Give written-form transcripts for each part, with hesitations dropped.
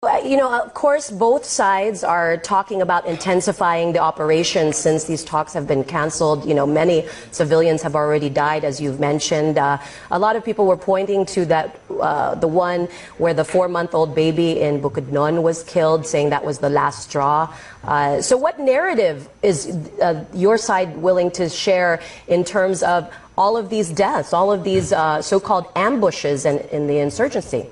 Of course, both sides are talking about intensifying the operation since these talks have been canceled. Many civilians have already died, as you've mentioned. A lot of people were pointing to that, the one where the 4-month-old baby in Bukidnon was killed, saying that was the last straw. So what narrative is your side willing to share in terms of all of these deaths, all of these so-called ambushes in the insurgency?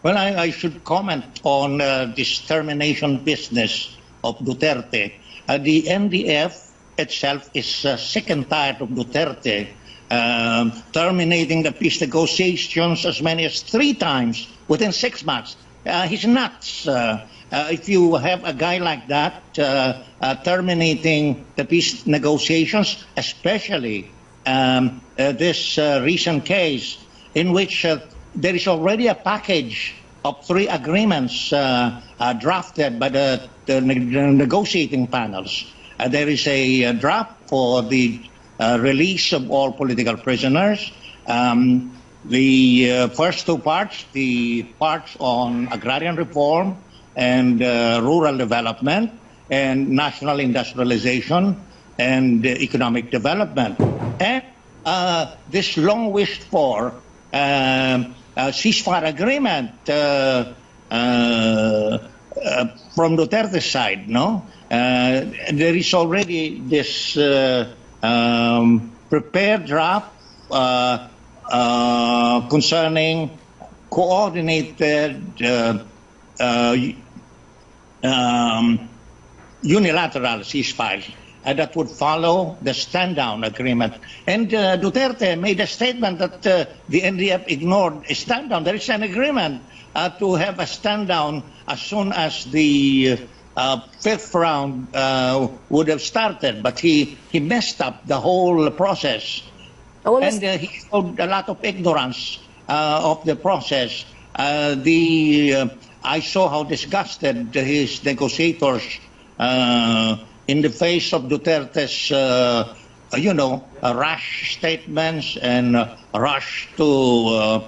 Well, I should comment on this termination business of Duterte. The NDF itself is sick and tired of Duterte terminating the peace negotiations as many as 3 times within 6 months. He's nuts. If you have a guy like that terminating the peace negotiations, especially this recent case in which there is already a package of 3 agreements drafted by the negotiating panels. There is a draft for the release of all political prisoners. The first 2 parts, the parts on agrarian reform and rural development and national industrialization and economic development. And this long wished for ceasefire agreement from Duterte's side, no? There is already this prepared draft concerning coordinated unilateral ceasefire that would follow the stand-down agreement. And Duterte made a statement that the NDF ignored a stand-down. There is an agreement to have a stand-down as soon as the 5th round would have started, but he messed up the whole process. And he showed a lot of ignorance of the process. I saw how disgusted his negotiators in the face of Duterte's, rash statements and rush to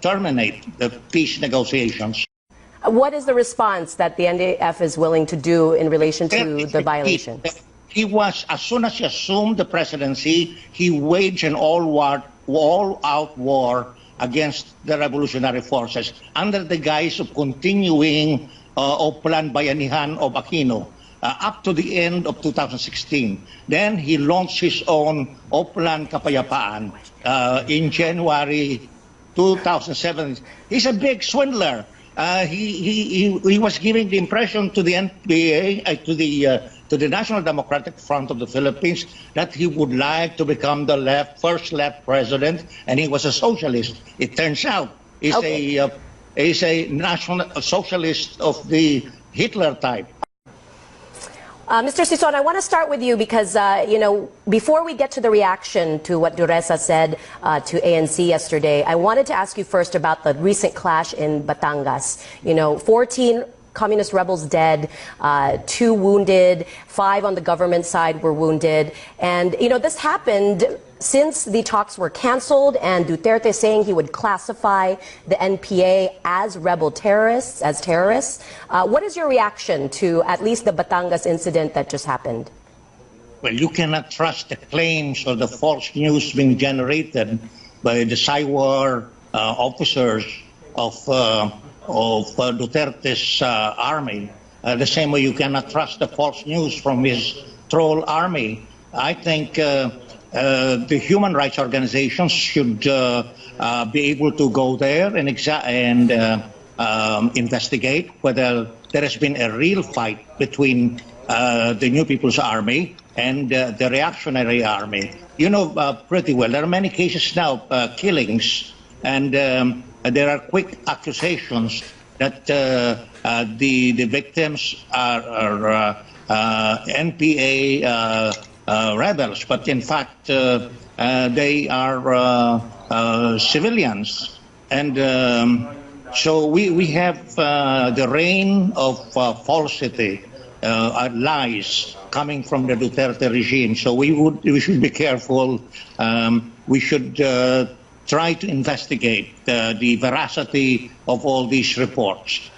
terminate the peace negotiations. What is the response that the NDF is willing to do in relation to the violation? He was, as soon as he assumed the presidency, he waged an all-out war against the revolutionary forces under the guise of continuing Plan Bayanihan of Aquino. Up to the end of 2016. Then he launched his own Oplan Kapayapaan in January 2007. He's a big swindler. He was giving the impression to the NPA, to the National Democratic Front of the Philippines, that he would like to become the first left president, and he was a socialist. It turns out he's a national socialist of the Hitler type. Mr. Sison, I want to start with you because, before we get to the reaction to what Duresa said to ANC yesterday, I wanted to ask you first about the recent clash in Batangas. 14 communist rebels dead, 2 wounded, 5 on the government side were wounded. And, this happened since the talks were canceled and Duterte saying he would classify the NPA as rebel terrorists, as terrorists. What is your reaction to at least the Batangas incident that just happened? Well, you cannot trust the claims or the false news being generated by the Saiwar officers of Duterte's army, the same way you cannot trust the false news from his troll army. I think the human rights organizations should be able to go there and investigate whether there has been a real fight between the New People's Army and the reactionary army. You know pretty well, there are many cases now, killings, and there are quick accusations that the victims are NPA rebels, but in fact they are civilians. And so we have the reign of falsity, lies coming from the Duterte regime. So we should be careful. We should try to investigate the veracity of all these reports.